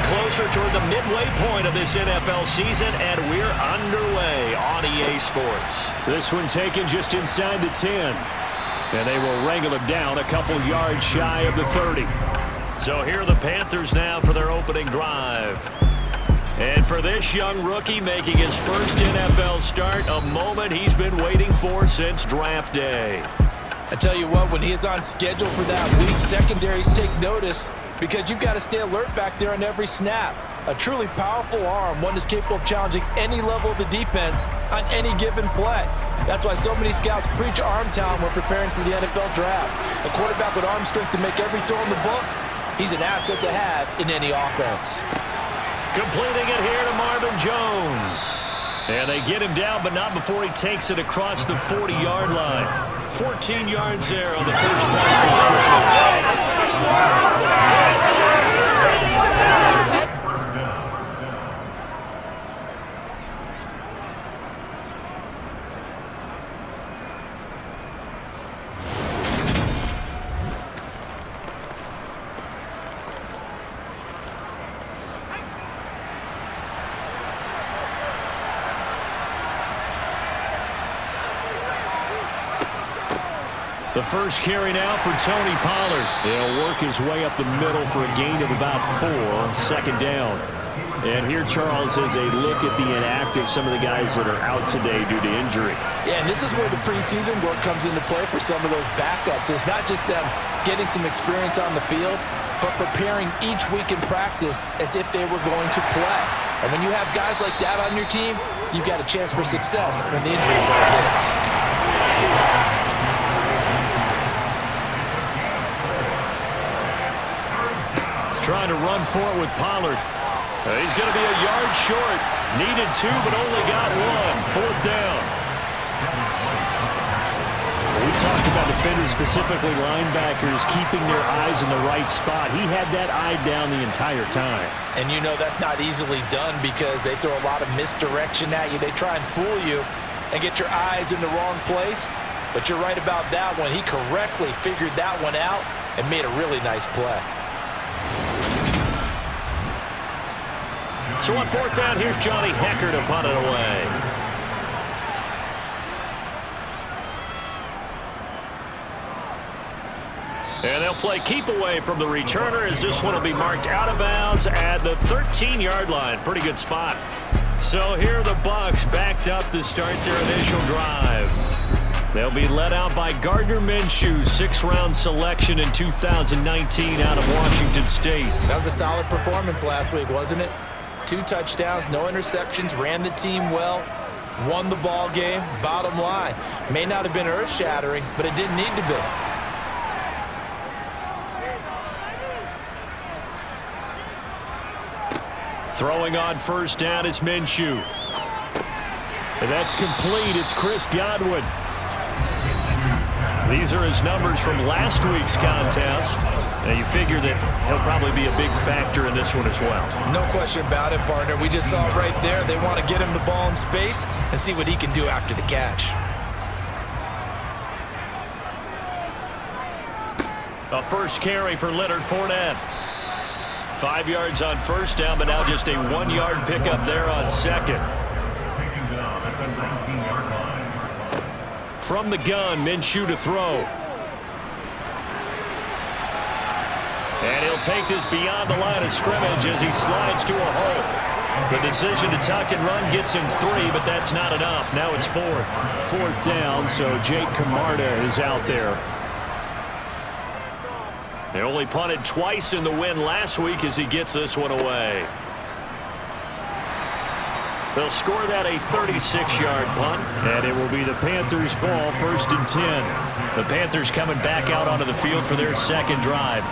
getting closer toward the midway point of this NFL season, and we're underway on EA Sports. This one taken just inside the 10. And they will wrangle him down a couple yards shy of the 30. So here are the Panthers now for their opening drive. And for this young rookie making his first NFL start, a moment he's been waiting for since draft day. I tell you what, when he is on schedule for that week, secondaries take notice because you've got to stay alert back there on every snap. A truly powerful arm, one that's capable of challenging any level of the defense on any given play. That's why so many scouts preach arm talent when preparing for the NFL draft. A quarterback with arm strength to make every throw in the book, he's an asset to have in any offense. Completing it here to Marvin Jones. And they get him down, but not before he takes it across the 40-yard line. 14 yards there on the first play from scrimmage. The first carry now for Tony Pollard. He'll work his way up the middle for a gain of about 4 on second down. And here, Charles, is a look at the inactive, some of the guys that are out today due to injury. Yeah, and this is where the preseason work comes into play for some of those backups. It's not just them getting some experience on the field, but preparing each week in practice as if they were going to play. And when you have guys like that on your team, you've got a chance for success when the injury bug hits. Trying to run for it with Pollard. He's going to be a yard short. Needed 2, but only got 1. Fourth down. We talked about defenders, specifically linebackers, keeping their eyes in the right spot. He had that eye down the entire time. And you know that's not easily done because they throw a lot of misdirection at you. They try and fool you and get your eyes in the wrong place. But you're right about that one. He correctly figured that one out and made a really nice play. So on fourth down, here's Johnny Hecker to punt it away. And they'll play keep away from the returner as this one will be marked out of bounds at the 13-yard line. Pretty good spot. So here are the Bucs backed up to start their initial drive. They'll be led out by Gardner Minshew, 6th-round selection in 2019 out of Washington State. That was a solid performance last week, wasn't it? 2 touchdowns, no interceptions, ran the team well, won the ball game. Bottom line, may not have been earth-shattering, but it didn't need to be. Throwing on first down is Minshew. And that's complete. It's Chris Godwin. These are his numbers from last week's contest. Now you figure that he'll probably be a big factor in this one as well. No question about it, partner. We just saw right there they want to get him the ball in space and see what he can do after the catch. A first carry for Leonard Fournette. 5 yards on first down, but now just a 1-yard pickup there on second. From the gun, Minshew to throw. And he'll take this beyond the line of scrimmage as he slides to a hole. The decision to tuck and run gets him 3, but that's not enough. Now it's 4th. 4th down, so Jake Camarda is out there. They only punted twice in the win last week as he gets this one away. They'll score that a 36-yard punt. And it will be the Panthers' ball, 1st and 10. The Panthers coming back out onto the field for their second drive.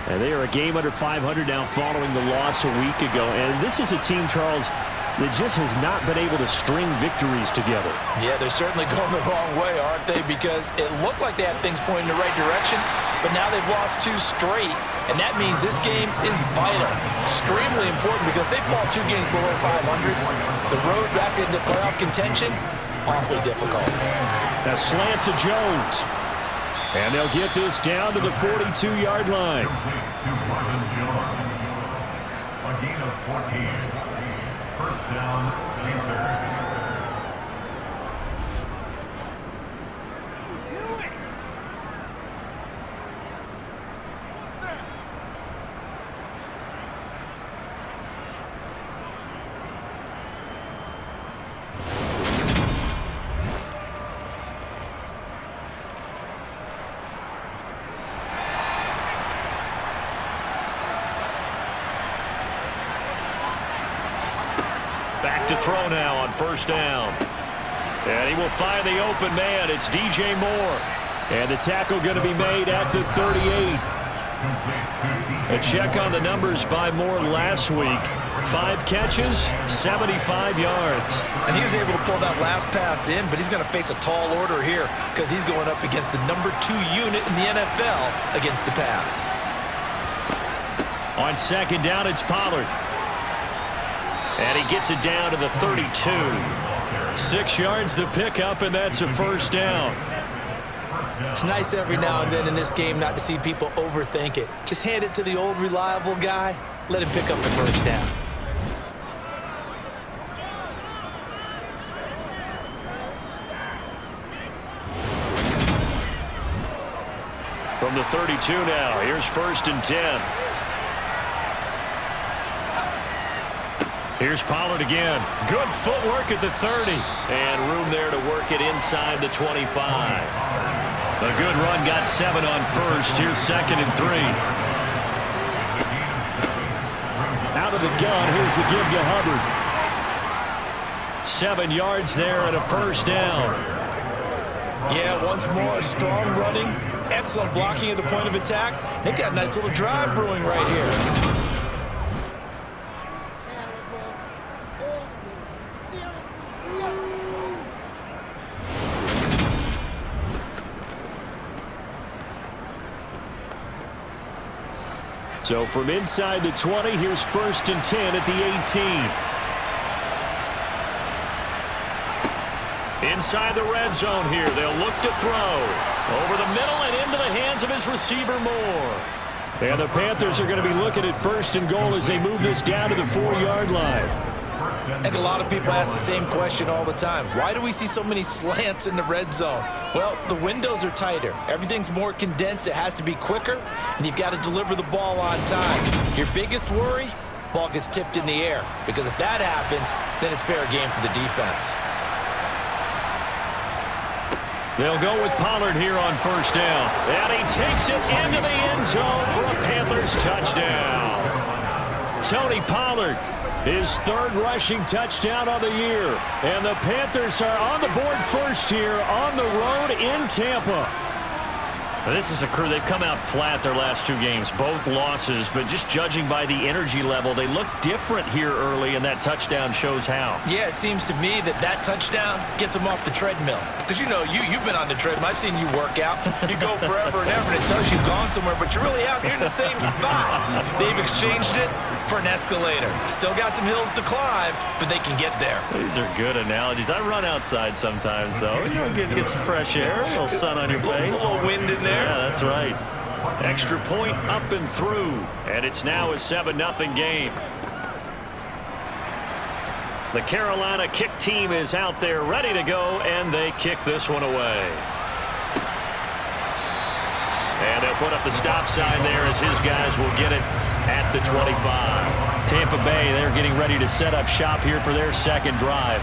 And they are a game under 500 now following the loss a week ago. And this is a team, Charles, that just has not been able to string victories together. Yeah, they're certainly going the wrong way, aren't they? Because it looked like they had things pointing in the right direction, but now they've lost 2 straight, and that means this game is vital. Extremely important because if they fall 2 games below 500, the road back into playoff contention, awfully difficult. A slant to Jones. And they'll get this down to the 42-yard line. of 14. First down, Panthers. Back to throw now on first down. And he will find the open man. It's DJ Moore. And the tackle going to be made at the 38. A check on the numbers by Moore last week. 5 catches, 75 yards. And he was able to pull that last pass in, but he's going to face a tall order here because he's going up against the number 2 unit in the NFL against the pass. On second down, it's Pollard. And he gets it down to the 32. 6 yards the pickup, and that's a first down. It's nice every now and then in this game not to see people overthink it. Just hand it to the old reliable guy. Let him pick up the first down. From the 32 now, here's first and 10. Here's Pollard again. Good footwork at the 30. And room there to work it inside the 25. A good run, got 7 on first. Here's second and 3. Out of the gun, here's the give to Hubbard. 7 yards there and a first down. Yeah, once more, strong running, excellent blocking at the point of attack. They've got a nice little drive brewing right here. So from inside the 20, here's first and 10 at the 18. Inside the red zone here, they'll look to throw. Over the middle and into the hands of his receiver, Moore. And the Panthers are going to be looking at first and goal as they move this down to the 4-yard line. And a lot of people ask the same question all the time. Why do we see so many slants in the red zone? Well, the windows are tighter. Everything's more condensed. It has to be quicker, and you've got to deliver the ball on time. Your biggest worry, ball gets tipped in the air. Because if that happens, then it's fair game for the defense. They'll go with Pollard here on first down. And he takes it into the end zone for a Panthers touchdown. Tony Pollard, his 3rd rushing touchdown of the year. And the Panthers are on the board first here on the road in Tampa. This is a crew. They've come out flat their last 2 games, both losses, but just judging by the energy level, they look different here early, and that touchdown shows how. Yeah, it seems to me that touchdown gets them off the treadmill. Because, you know, you've been on the treadmill. I've seen you work out. You go forever and ever, and it tells you've gone somewhere, but you're really out here in the same spot. They've exchanged it for an escalator. Still got some hills to climb, but they can get there. These are good analogies. I run outside sometimes, though. You know, get some fresh air, a little sun on your face. A little wind in there. Yeah, that's right. Extra point up and through, and it's now a 7-0 game. The Carolina kick team is out there ready to go, and they kick this one away. And they'll put up the stop sign there as his guys will get it at the 25. Tampa Bay, they're getting ready to set up shop here for their second drive.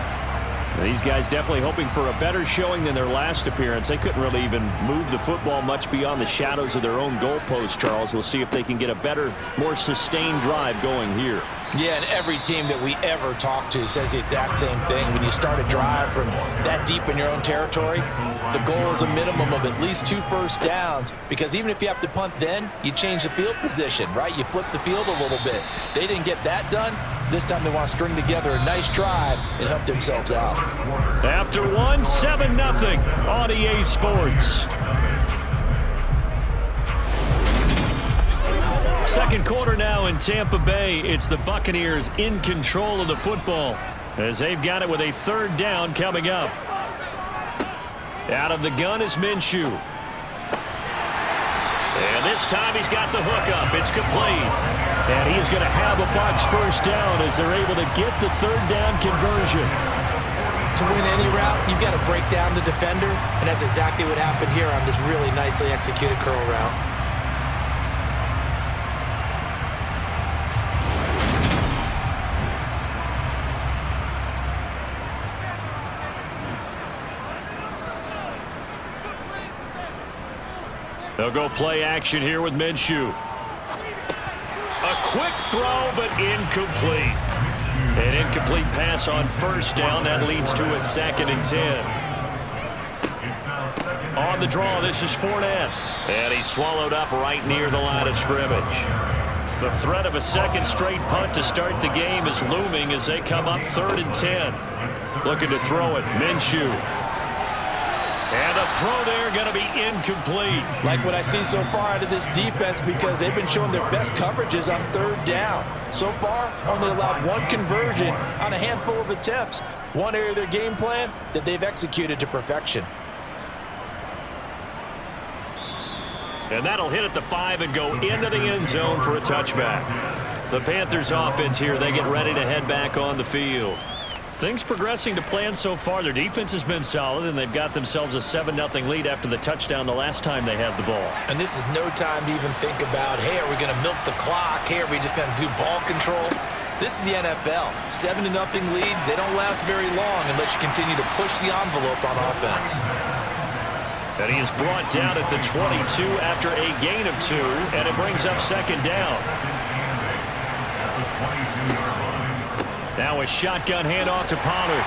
These guys definitely hoping for a better showing than their last appearance. They couldn't really even move the football much beyond the shadows of their own goalpost, Charles. We'll see if they can get a better, more sustained drive going here. Yeah, and every team that we ever talk to says the exact same thing. When you start a drive from that deep in your own territory, the goal is a minimum of at least 2 first downs, because even if you have to punt then, you change the field position, right? You flip the field a little bit. They didn't get that done. This time they want to string together a nice drive and help themselves out. After 1, 7-0 on EA Sports. Second quarter now in Tampa Bay. It's the Buccaneers in control of the football as they've got it with a 3rd down coming up. Out of the gun is Minshew. And this time he's got the hook up. It's complete. And he is going to have a Bucs first down as they're able to get the third down conversion. To win any route, you've got to break down the defender, and that's exactly what happened here on this really nicely executed curl route. They'll go play action here with Minshew. A quick throw, but incomplete. An incomplete pass on first down. That leads to a 2nd and 10. On the draw, this is Fournette. And he's swallowed up right near the line of scrimmage. The threat of a second straight punt to start the game is looming as they come up 3rd and 10. Looking to throw it, Minshew. And the throw there going to be incomplete. Like what I see so far out of this defense because they've been showing their best coverages on 3rd down. So far, only allowed 1 conversion on a handful of attempts. One area of their game plan that they've executed to perfection. And that'll hit at the 5 and go into the end zone for a touchback. The Panthers offense here, they get ready to head back on the field. Things progressing to plan so far. Their defense has been solid, and they've got themselves a 7-0 lead after the touchdown the last time they had the ball. And this is no time to even think about, hey, are we going to milk the clock? Hey, are we just going to do ball control? This is the NFL. 7-0 leads, they don't last very long unless you continue to push the envelope on offense. And he is brought down at the 22 after a gain of 2, and it brings up 2nd down. Now a shotgun handoff to Pollard.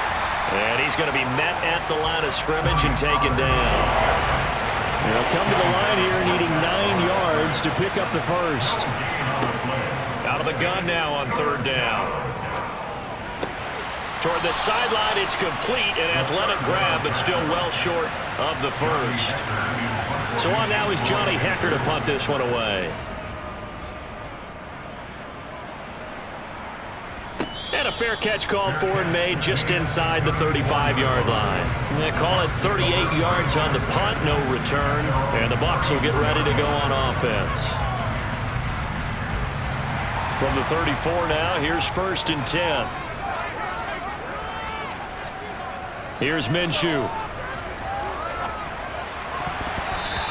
And he's going to be met at the line of scrimmage and taken down. They'll come to the line here needing 9 yards to pick up the first. Out of the gun now on 3rd down. Toward the sideline, it's complete. An athletic grab, but still well short of the first. So on now is Johnny Hecker to punt this one away. And a fair catch called for and made just inside the 35-yard line. They call it 38 yards on the punt, no return. And the Bucs will get ready to go on offense. From the 34 now, here's 1st and 10. Here's Minshew.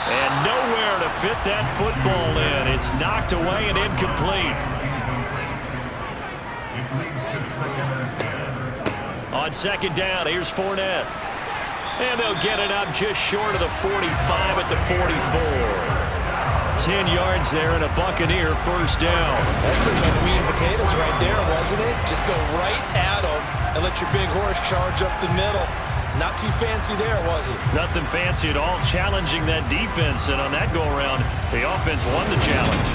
And nowhere to fit that football in. It's knocked away and incomplete. On 2nd down, here's Fournette. And they'll get it up just short of the 45 at the 44. 10 yards there and a Buccaneer first down. That's pretty much meat and potatoes right there, wasn't it? Just go right at them and let your big horse charge up the middle. Not too fancy there, was it? Nothing fancy at all, challenging that defense. And on that go-around, the offense won the challenge.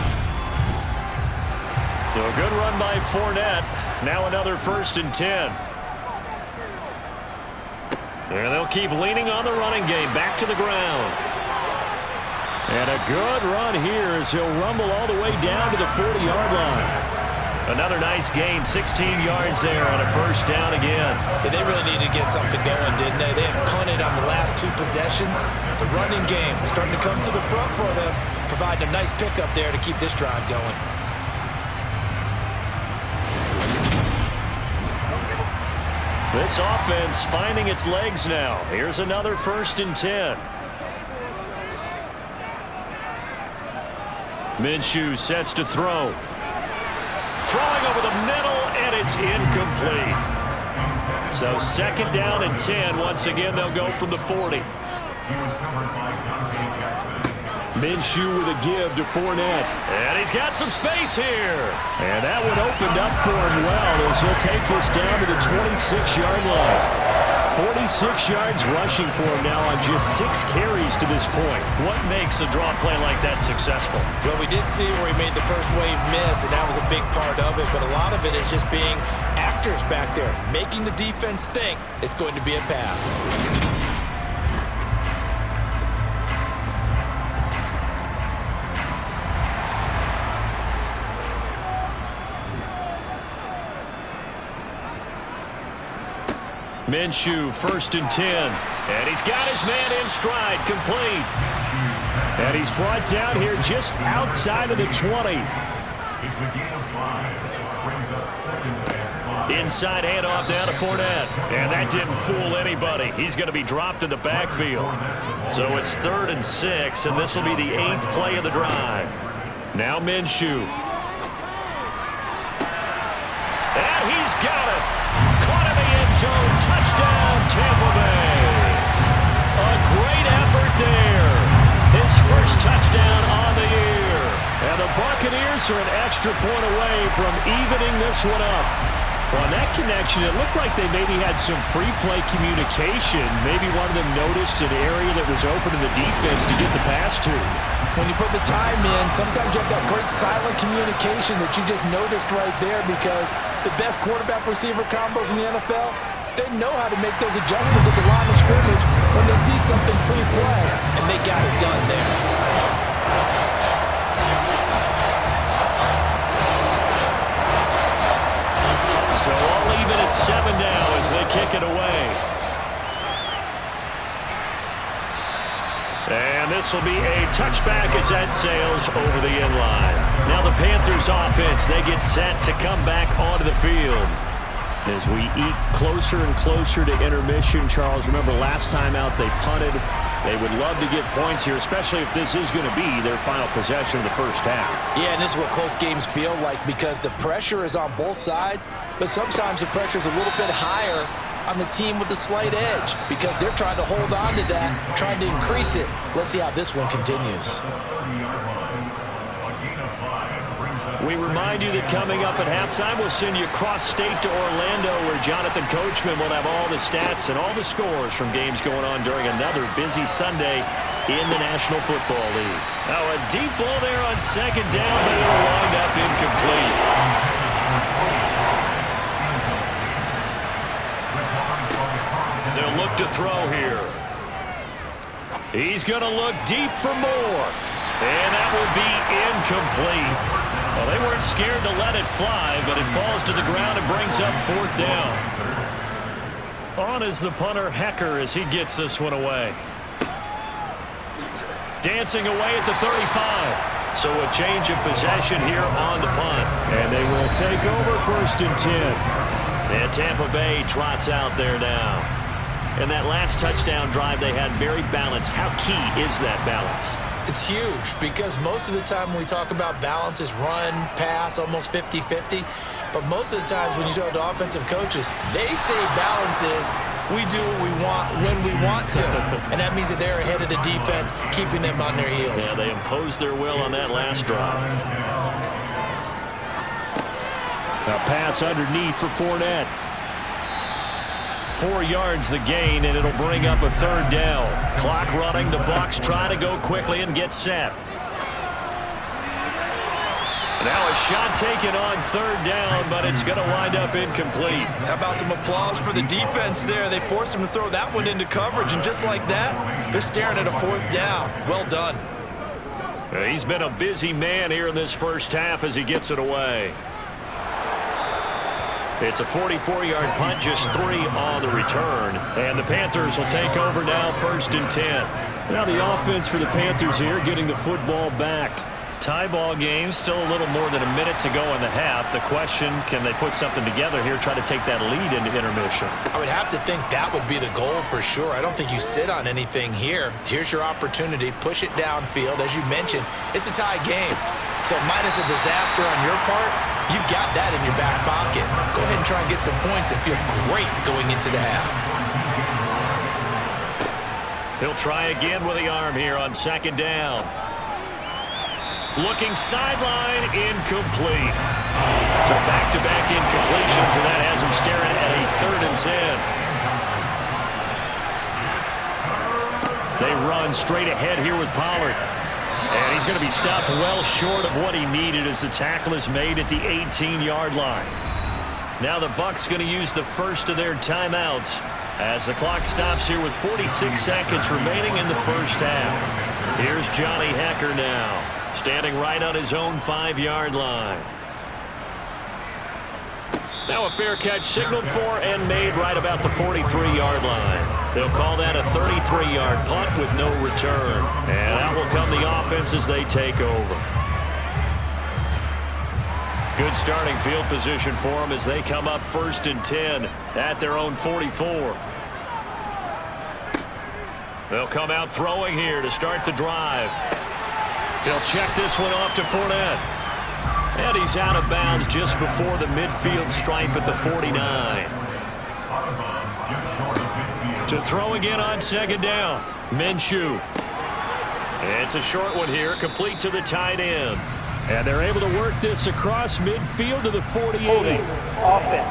So a good run by Fournette. Now another 1st and 10. And they'll keep leaning on the running game. Back to the ground. And a good run here as he'll rumble all the way down to the 40-yard line. Another nice gain, 16 yards there on a first down again. Yeah, they really needed to get something going, didn't they? They had punted on the last 2 possessions. The running game was starting to come to the front for them, providing a nice pickup there to keep this drive going. This offense finding its legs now. Here's another 1st and 10. Minshew sets to throw. Throwing over the middle, and it's incomplete. So 2nd down and 10. Once again, they'll go from the 40. Minshew with a give to Fournette. And he's got some space here. And that one opened up for him well as he'll take this down to the 26-yard line. 46 yards rushing for him now on just 6 carries to this point. What makes a draw play like that successful? Well, we did see where he made the first wave miss, and that was a big part of it. But a lot of it is just being actors back there, making the defense think it's going to be a pass. Minshew, 1st and 10. And he's got his man in stride, complete. And he's brought down here just outside of the 20. the gain of 5. Brings up second and 5. Inside handoff down to Fournette. And that didn't fool anybody. He's going to be dropped in the backfield. So it's 3rd and 6, and this will be the 8th play of the drive. Now Minshew. And he's got it. Caught in the end zone. Touchdown, Tampa Bay. A great effort there. His first touchdown on the year. And the Buccaneers are an extra point away from evening this one up. On that connection, it looked like they maybe had some pre-play communication. Maybe one of them noticed an area that was open to the defense to get the pass to. When you put the time in, sometimes you have that great silent communication that you just noticed right there, because the best quarterback-receiver combos in the NFL, they know how to make those adjustments at the line of scrimmage when they see something pre-play, and they got it done there. So all even at 7 now as they kick it away. And this will be a touchback as that sails over the end line. Now the Panthers offense, they get set to come back onto the field. As we eat closer and closer to intermission, Charles, remember last time out they punted. They would love to get points here, especially if this is going to be their final possession of the first half. Yeah, and this is what close games feel like, because the pressure is on both sides, but sometimes the pressure is a little bit higher on the team with the slight edge, because they're trying to hold on to that, trying to increase it. Let's see how this one continues. We remind you that coming up at halftime, we'll send you cross-state to Orlando, where Jonathan Coachman will have all the stats and all the scores from games going on during another busy Sunday in the National Football League. Now a deep ball there on 2nd down, but it'll wind up incomplete. They'll look to throw here. He's going to look deep for more. And that will be incomplete. Well, they weren't scared to let it fly, but it falls to the ground and brings up 4th down. On is the punter, Hecker, as he gets this one away. Dancing away at the 35. So a change of possession here on the punt. And they will take over 1st and 10. And Tampa Bay trots out there now. And that last touchdown drive they had very balanced. How key is that balance? It's huge, because most of the time when we talk about balance is run, pass, almost 50-50. But most of the times when you talk to offensive coaches, they say balance is we do what we want when we want to. And that means that they're ahead of the defense, keeping them on their heels. Yeah, they imposed their will on that last drive. A pass underneath for Fournette. 4 yards the gain, and it'll bring up a 3rd down. Clock running. The Bucs try to go quickly and get set. Now a shot taken on 3rd down, but it's going to wind up incomplete. How about some applause for the defense there? They forced him to throw that one into coverage, and just like that, they're staring at a 4th down. Well done. He's been a busy man here in this first half as he gets it away. It's a 44-yard punt, just 3 on the return. And the Panthers will take over now, 1st and 10. Now the offense for the Panthers here getting the football back. Tie ball game, still a little more than a minute to go in the half. The question, can they put something together here, try to take that lead into intermission? I would have to think that would be the goal for sure. I don't think you sit on anything here. Here's your opportunity. Push it downfield. As you mentioned, it's a tie game. So minus a disaster on your part, you've got that in your back pocket. Go ahead and try and get some points and feel great going into the half. He'll try again with the arm here on 2nd down. Looking sideline, incomplete. So back-to-back incompletions, and that has him staring at a 3rd and 10. They run straight ahead here with Pollard. And he's going to be stopped well short of what he needed as the tackle is made at the 18-yard line. Now the Bucs going to use the first of their timeouts as the clock stops here with 46 seconds remaining in the first half. Here's Johnny Hecker now, standing right on his own 5-yard line. Now a fair catch signaled for and made right about the 43-yard line. They'll call that a 33-yard punt with no return. And out will come the offense as they take over. Good starting field position for them as they come up 1st and 10 at their own 44. They'll come out throwing here to start the drive. He'll check this one off to Fournette. And he's out of bounds just before the midfield stripe at the 49. To throw again on 2nd down. Minshew. It's a short one here, complete to the tight end. And they're able to work this across midfield to the 48. Offense.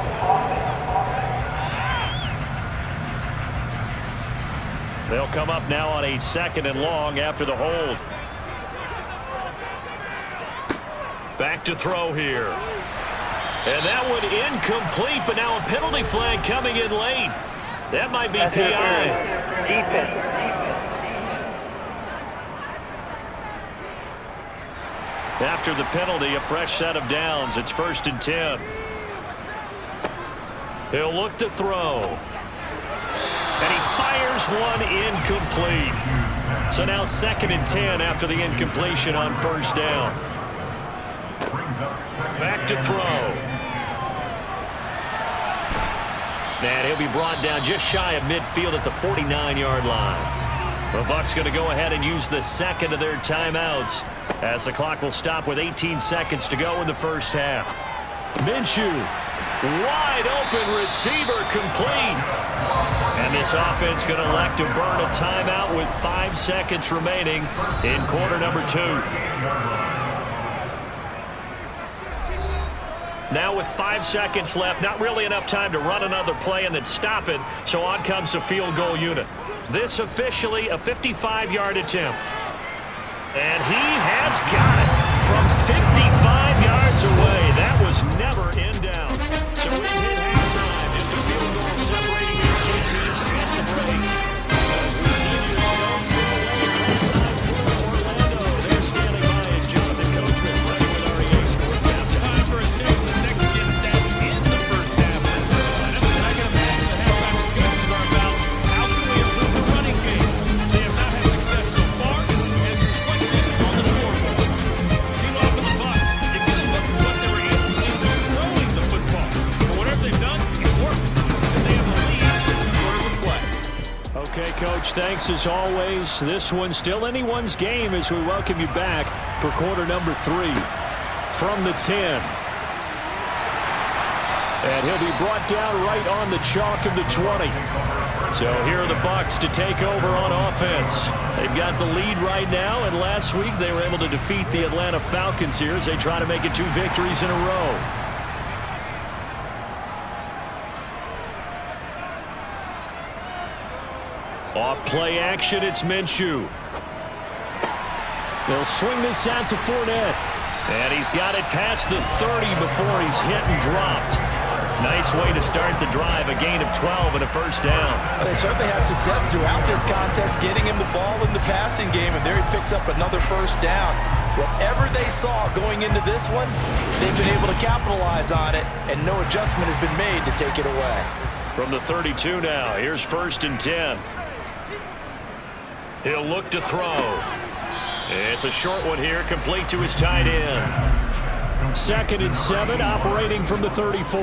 They'll come up now on a 2nd and long after the hold. Back to throw here. And that one incomplete, but now a penalty flag coming in late. That might be PI. Defense. After the penalty, a fresh set of downs. It's 1st and 10. He'll look to throw. And he fires one incomplete. So now 2nd and 10 after the incompletion on 1st down. Back to throw. And he'll be brought down just shy of midfield at the 49-yard line. The Bucs going to go ahead and use the 2nd of their timeouts as the clock will stop with 18 seconds to go in the 1st half. Minshew. Wide open receiver complete. And this offense going to elect to burn a timeout with 5 seconds remaining in quarter number 2. Now with 5 seconds left, not really enough time to run another play and then stop it, so on comes the field goal unit. This officially a 55-yard attempt. And he has got it from 55 yards away. That was never in doubt. So we hit halftime, just a field goal separating these two teams at the break. As we see the Stones fill on the outside for Orlando. They're standing by as Jonathan Coachman running with REA Sports halftime. Time for a change in the next gen stats in the 1st half for Carolina. And I can imagine the halftime discussions are about how can we improve the running game. They have not had success so far, and it's reflected on the scoreboard. Meanwhile, for the Bucs, you get a look at what they were able to do throwing the football. But whatever they've done, it worked. And they have the lead in 2 quarters of play. Okay, Coach, thanks as always. This one's still anyone's game as we welcome you back for quarter number 3 from the 10. And he'll be brought down right on the chalk of the 20. So here are the Bucs to take over on offense. They've got the lead right now, and last week they were able to defeat the Atlanta Falcons here as they try to make it 2 victories in a row. Off play action, it's Minshew. They'll swing this out to Fournette. And he's got it past the 30 before he's hit and dropped. Nice way to start the drive, a gain of 12 and a 1st down. They certainly had success throughout this contest, getting him the ball in the passing game, and there he picks up another 1st down. Whatever they saw going into this one, they've been able to capitalize on it, and no adjustment has been made to take it away. From the 32 now, here's 1st and 10. He'll look to throw. It's a short one here, complete to his tight end. 2nd and 7, operating from the 34.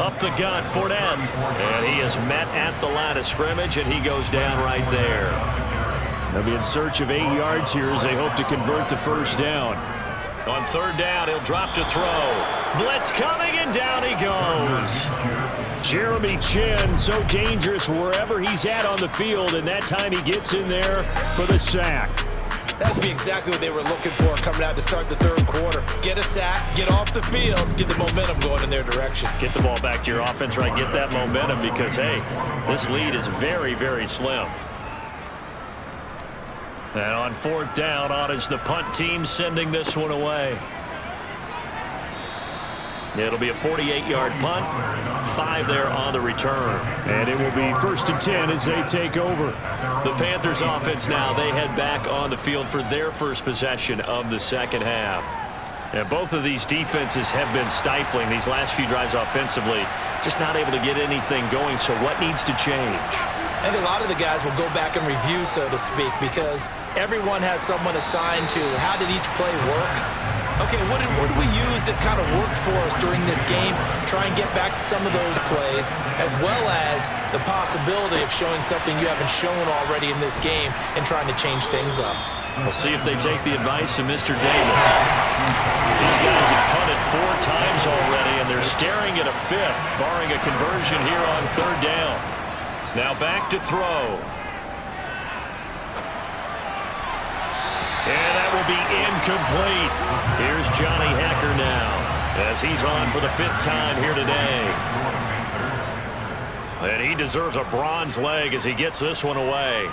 Up the gut, Fournette. And he is met at the line of scrimmage, and he goes down right there. They'll be in search of 8 yards here as they hope to convert the 1st down. On 3rd down, he'll drop to throw. Blitz coming, and down he goes. Jeremy Chin, so dangerous wherever he's at on the field, and that time he gets in there for the sack. That's exactly what they were looking for coming out to start the 3rd quarter. Get a sack, get off the field, get the momentum going in their direction. Get the ball back to your offense, right? Get that momentum because, hey, this lead is very, very slim. And on 4th down, on is the punt team sending this one away. It'll be a 48-yard punt, 5 there on the return. And it will be 1st and 10 as they take over. The Panthers offense now, they head back on the field for their first possession of the 2nd half. And both of these defenses have been stifling these last few drives offensively, just not able to get anything going. So what needs to change? I think a lot of the guys will go back and review, so to speak, because everyone has someone assigned to how did each play work. Okay, what did we use that kind of worked for us during this game? Try and get back to some of those plays, as well as the possibility of showing something you haven't shown already in this game and trying to change things up. We'll see if they take the advice of Mr. Davis. These guys have punted 4 times already, and they're staring at a 5th, barring a conversion here on 3rd down. Now back to throw. And that will be incomplete. Here's Johnny Hacker now, as he's on for the 5th time here today. And he deserves a bronze leg as he gets this one away.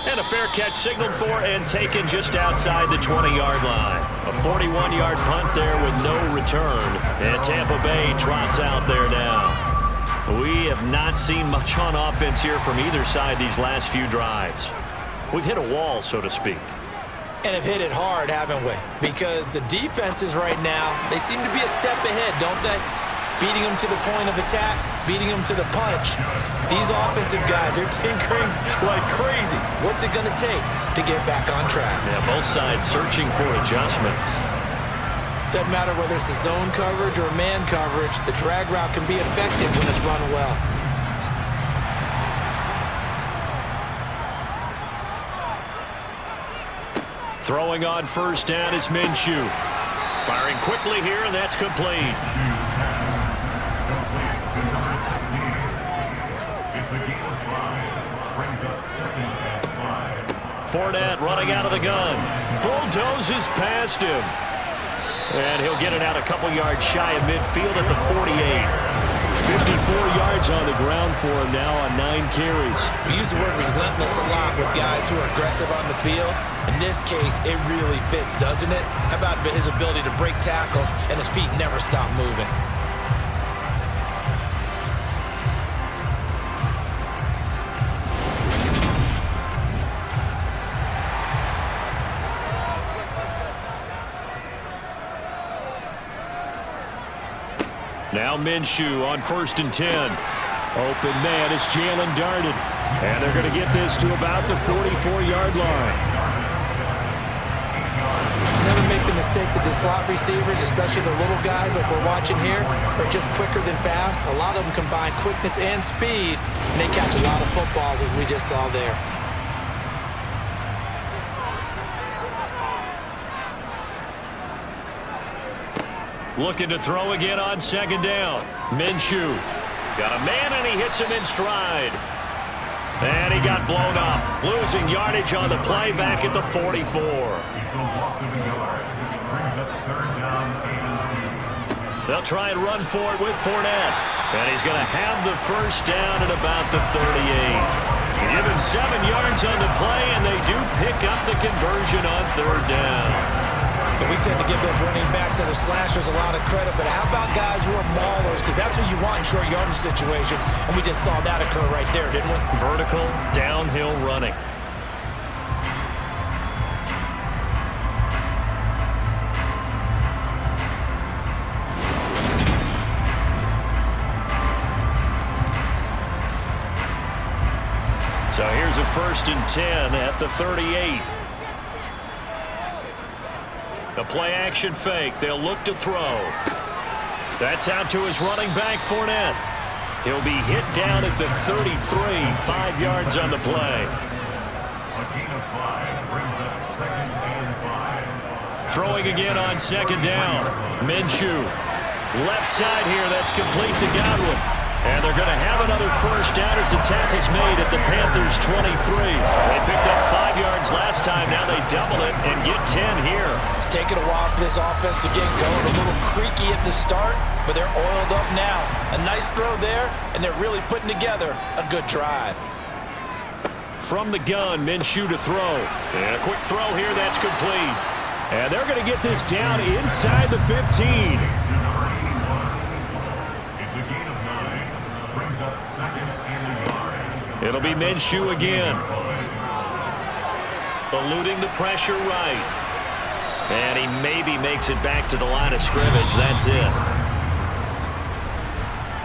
And a fair catch signaled for and taken just outside the 20-yard line. A 41-yard punt there with no return. And Tampa Bay trots out there now. We have not seen much on offense here from either side these last few drives. We've hit a wall, so to speak. And have hit it hard, haven't we? Because the defenses right now, they seem to be a step ahead, don't they? Beating them to the point of attack, beating them to the punch. These offensive guys are tinkering like crazy. What's it going to take to get back on track? Yeah, both sides searching for adjustments. Doesn't matter whether it's a zone coverage or man coverage, the drag route can be effective when it's run well. Throwing on 1st down is Minshew. Firing quickly here, and that's complete. Fournette running out of the gun. Bulldozes past him. And he'll get it out a couple yards shy of midfield at the 48. 54 yards on the ground for him now on 9 carries. We use the word relentless a lot with guys who are aggressive on the field. In this case, it really fits, doesn't it? How about his ability to break tackles and his feet never stop moving? Now Minshew on 1st and 10. Open man, it's Jalen Darden. And they're going to get this to about the 44-yard line. Never make the mistake that the slot receivers, especially the little guys like we're watching here, are just quicker than fast. A lot of them combine quickness and speed, and they catch a lot of footballs, as we just saw there. Looking to throw again on 2nd down. Minshew got a man, and he hits him in stride. And he got blown up, losing yardage on the play back at the 44. They'll try and run for it with Fournette. And he's going to have the 1st down at about the 38. Give him 7 yards on the play, and they do pick up the conversion on 3rd down. And we tend to give those running backs that are slashers a lot of credit, but how about guys who are maulers? Because that's who you want in short yardage situations, and we just saw that occur right there, didn't we? Vertical, downhill running. So here's a 1st and 10 at the 38. The play-action fake. They'll look to throw. That's out to his running back, Fournette. He'll be hit down at the 33, 5 yards on the play. A gain of 5 brings up 2nd and 5. Throwing again on 2nd down. Minshew. Left side here. That's complete to Godwin. And they're going to have another 1st down as the tackle's made at the Panthers' 23. They picked up 5 yards last time. Now they double it and get 10 here. It's taken a while for this offense to get going. A little creaky at the start, but they're oiled up now. A nice throw there, and they're really putting together a good drive. From the gun, Minshew to throw. And a quick throw here, that's complete. And they're going to get this down inside the 15. It'll be Minshew again. Eluding the pressure right. And he maybe makes it back to the line of scrimmage. That's it.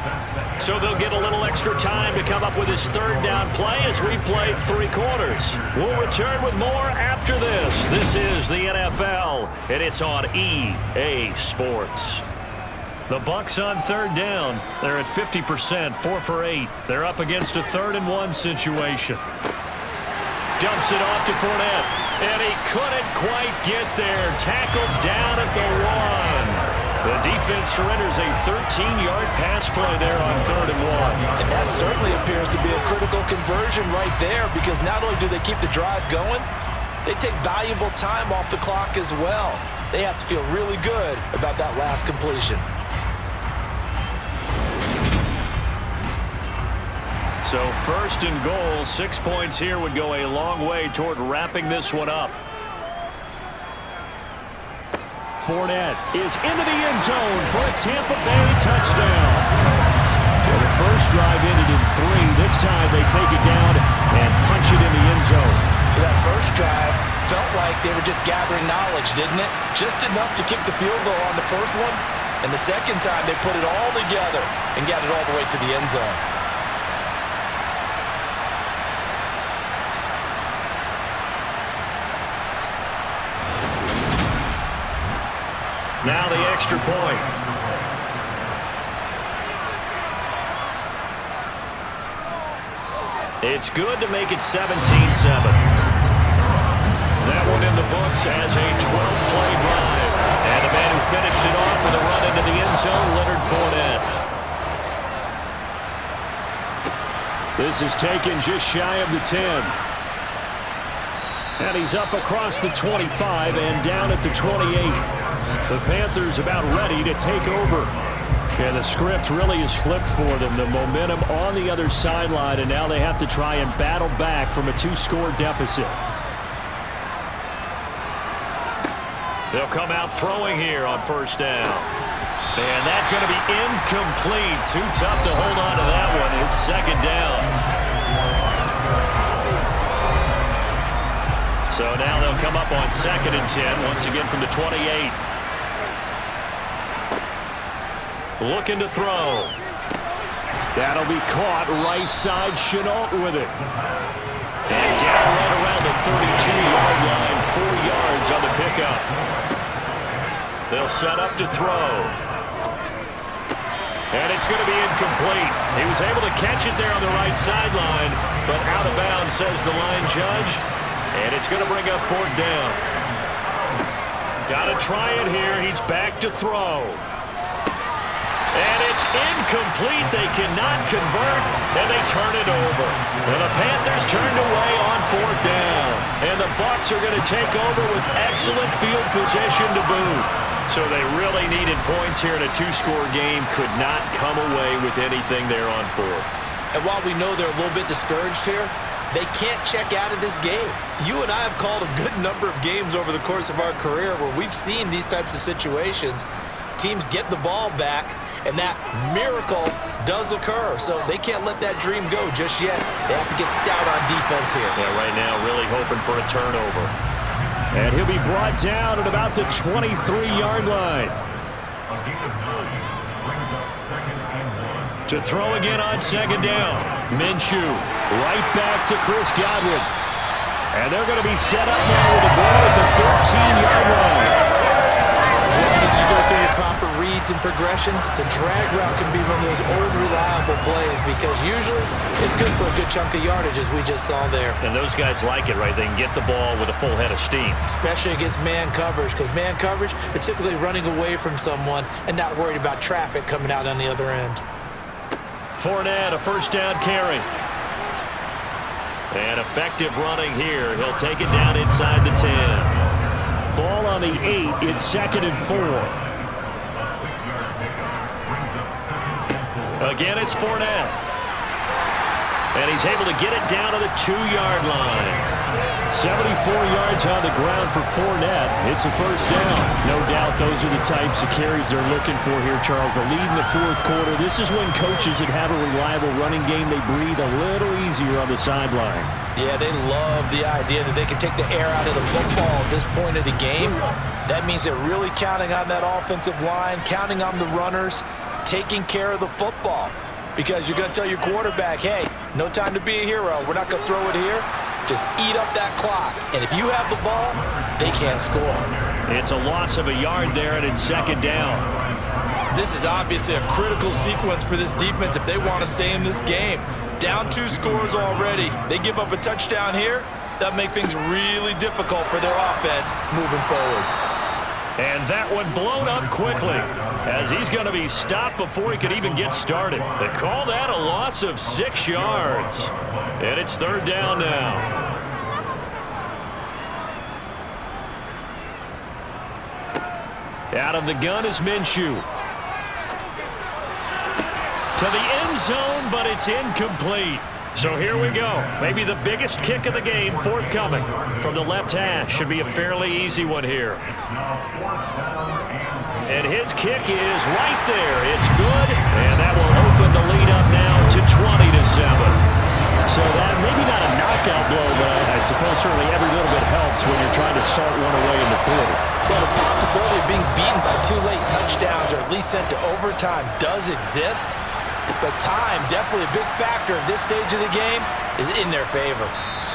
That's the So they'll get a little extra time to come up with his third down play as we've played 3 quarters. We'll return with more after this. This is the NFL, and it's on EA Sports. The Bucs on third down. They're at 50%, 4 for 8. They're up against a 3rd and 1 situation. Dumps it off to Fournette, and he couldn't quite get there. Tackled down at the 1. The defense surrenders a 13-yard pass play there on 3rd and 1. And that certainly appears to be a critical conversion right there, because not only do they keep the drive going, they take valuable time off the clock as well. They have to feel really good about that last completion. So 1st and goal, 6 points here would go a long way toward wrapping this one up. Fournette is into the end zone for a Tampa Bay touchdown. Well, the first drive ended in 3. This time they take it down and punch it in the end zone. So that first drive felt like they were just gathering knowledge, didn't it? Just enough to kick the field goal on the first one. And the second time they put it all together and got it all the way to the end zone. Now the extra point. It's good to make it 17-7. That one in the books as a 12-play drive. And the man who finished it off with a run into the end zone, Leonard Fournette. This is taken just shy of the 10. And he's up across the 25 and down at the 28. The Panthers about ready to take over. And the script really is flipped for them. The momentum on the other sideline, and now they have to try and battle back from a 2-score deficit. They'll come out throwing here on 1st down. And that's going to be incomplete. Too tough to hold on to that one. It's 2nd down. So now they'll come up on 2nd and 10, once again from the 28. Looking to throw. That'll be caught right side. Chenault with it. And down right around the 32-yard line, 4 yards on the pickup. They'll set up to throw. And it's going to be incomplete. He was able to catch it there on the right sideline, but out of bounds, says the line judge. And it's going to bring up 4th down. Got to try it here. He's back to throw. And it's incomplete. They cannot convert, and they turn it over. And the Panthers turned away on 4th down. And the Bucs are going to take over with excellent field position to boot. So they really needed points here in a 2-score game. Could not come away with anything there on 4th. And while we know they're a little bit discouraged here, they can't check out of this game. You and I have called a good number of games over the course of our career where we've seen these types of situations. Teams get the ball back, and that miracle does occur. So they can't let that dream go just yet. They have to get stout on defense here. Yeah, right now really hoping for a turnover. And he'll be brought down at about the 23-yard line. A gain of 9 brings up 2nd and 1. To throw again on 2nd down. Minshew Right back to Chris Godwin. And they're going to be set up now with the ball at the 13-yard line. As long as you go through your proper reads and progressions, the drag route can be one of those old reliable plays, because usually it's good for a good chunk of yardage, as we just saw there. And those guys like it, right? They can get the ball with a full head of steam. Especially against man coverage, because man coverage, particularly running away from someone and not worried about traffic coming out on the other end. Fournette, a 1st down carry. And effective running here. He'll take it down inside the 10. Ball on the 8. It's 2nd and 4. Again, it's Fournette. And he's able to get it down to the 2-yard line. 74 yards on the ground for Fournette. It's a 1st down. No doubt those are the types of carries they're looking for here, Charles. The lead in the 4th quarter. This is when coaches that have a reliable running game, they breathe a little easier on the sideline. Yeah, they love the idea that they can take the air out of the football at this point of the game. That means they're really counting on that offensive line, counting on the runners, taking care of the football. because you're going to tell your quarterback, hey, no time to be a hero. We're not going to throw it here. Just eat up that clock. And if you have the ball, they can't score. It's a loss of a yard there, and it's second down. This is obviously a critical sequence for this defense if they want to stay in this game. Down 2 scores already. They give up a touchdown here. That makes things really difficult for their offense moving forward. And that one blown up quickly as he's going to be stopped before he could even get started. They call that a loss of 6 yards. And it's third down now. Out of the gun is Minshew. To the end zone, but it's incomplete. So here we go. Maybe the biggest kick of the game forthcoming from the left hash. Should be a fairly easy one here. And his kick is right there. It's good. And that will open the lead up now to 20-7. So that maybe not a knockout blow, but I suppose certainly every little bit helps when you're trying to salt one away in the fourth. Well, the possibility of being beaten by 2 late touchdowns or at least sent to overtime does exist. But time, definitely a big factor at this stage of the game, is in their favor.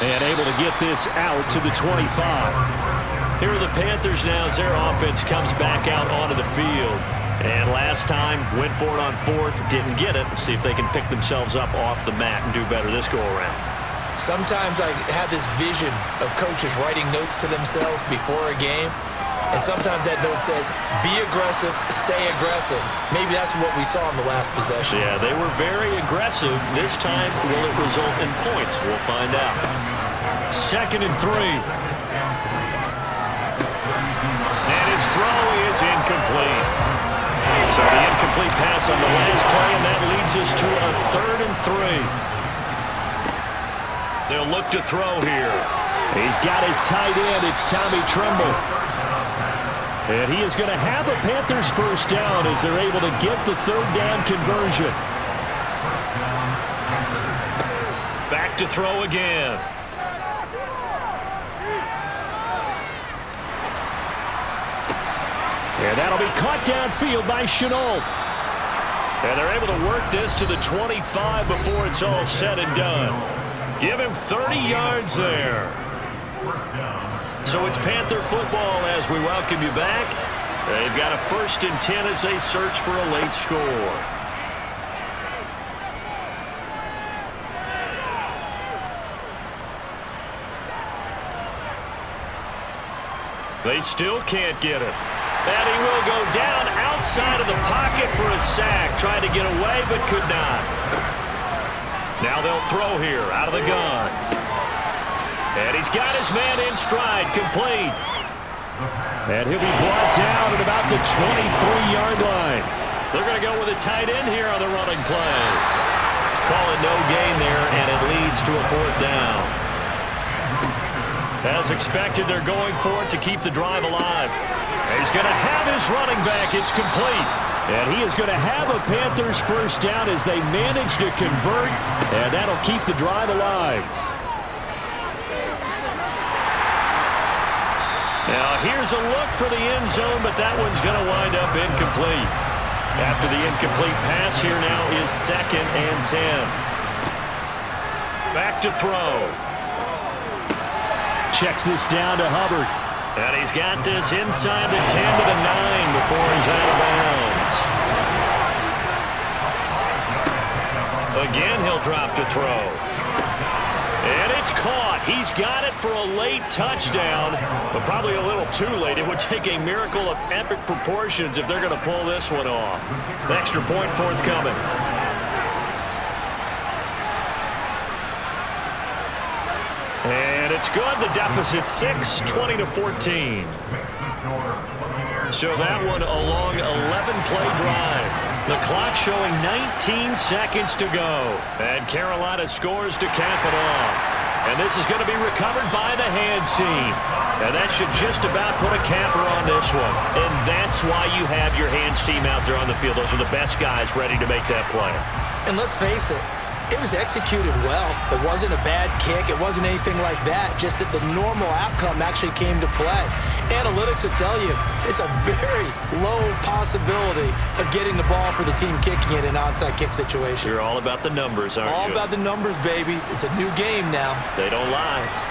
And able to get this out to the 25. Here are the Panthers now as their offense comes back out onto the field. And last time, went for it on 4th, didn't get it. Let's see if they can pick themselves up off the mat and do better this go-around. Sometimes I have this vision of coaches writing notes to themselves before a game. And sometimes that note says, be aggressive, stay aggressive. Maybe that's what we saw in the last possession. Yeah, they were very aggressive. This time, will it result in points? We'll find out. 2nd and 3. And his throw is incomplete. So the incomplete pass on the last play, and that leads us to a 3rd and 3. They'll look to throw here. He's got his tight end. It's Tommy Tremble. And he is going to have a Panthers first down as they're able to get the 3rd down conversion. Back to throw again. And that'll be caught downfield by Shenault. And they're able to work this to the 25 before it's all said and done. Give him 30 yards there. So it's Panther football as we welcome you back. They've got a 1st and 10 as they search for a late score. They still can't get it. And he will go down outside of the pocket for a sack. Tried to get away, but could not. Now they'll throw here out of the gun. And he's got his man in stride, complete. And he'll be brought down at about the 23-yard line. They're going to go with a tight end here on the running play. Call it no gain there, and it leads to a 4th down. As expected, they're going for it to keep the drive alive. And he's going to have his running back. It's complete. And he is going to have a Panthers first down as they manage to convert, and that'll keep the drive alive. Now, here's a look for the end zone, but that one's going to wind up incomplete. After the incomplete pass, here now is 2nd and 10. Back to throw. Checks this down to Hubbard. And he's got this inside the 10 to the 9 before he's out of bounds. Again, he'll drop to throw. And it's caught. He's got it for a late touchdown, but probably a little too late. It would take a miracle of epic proportions if they're going to pull this one off. The extra point forthcoming. And it's good. The deficit 6, 20-14. So that one a long 11-play drive. The clock showing 19 seconds to go. And Carolina scores to cap it off. And this is going to be recovered by the hands team. And that should just about put a capper on this one. And that's why you have your hands team out there on the field. Those are the best guys ready to make that play. And let's face it, it was executed well. It wasn't a bad kick. It wasn't anything like that. Just that the normal outcome actually came to play. Analytics will tell you it's a very low possibility of getting the ball for the team kicking it in an onside kick situation. You're all about the numbers, aren't you? All about the numbers, baby. It's a new game now. They don't lie.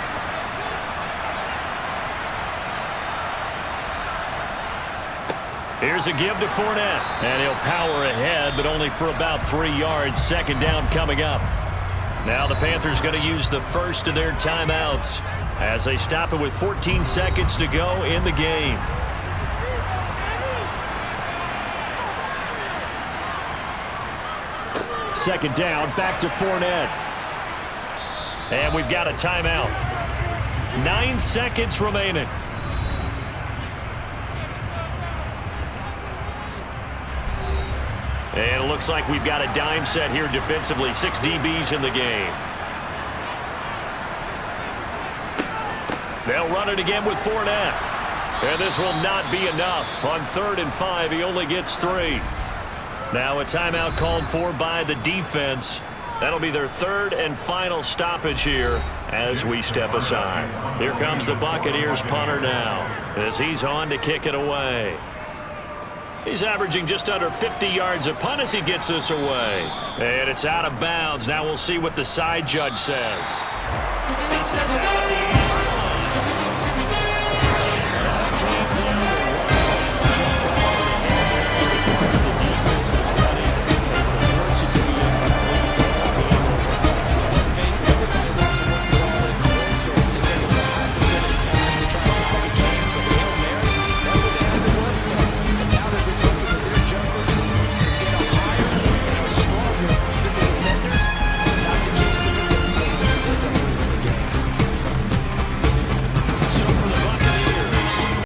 Here's a give to Fournette, and he'll power ahead, but only for about 3 yards. Second down coming up. Now the Panthers going to use the first of their timeouts as they stop it with 14 seconds to go in the game. Second down, back to Fournette. And we've got a timeout. 9 seconds remaining. And it looks like we've got a dime set here defensively. 6 DBs in the game. They'll run it again with Fournette. And this will not be enough. On 3rd and 5, he only gets 3. Now a timeout called for by the defense. That'll be their 3rd and final stoppage here as we step aside. Here comes the Buccaneers punter now as he's on to kick it away. He's averaging just under 50 yards a punt as he gets this away. And it's out of bounds. Now we'll see what the side judge says. He says out of the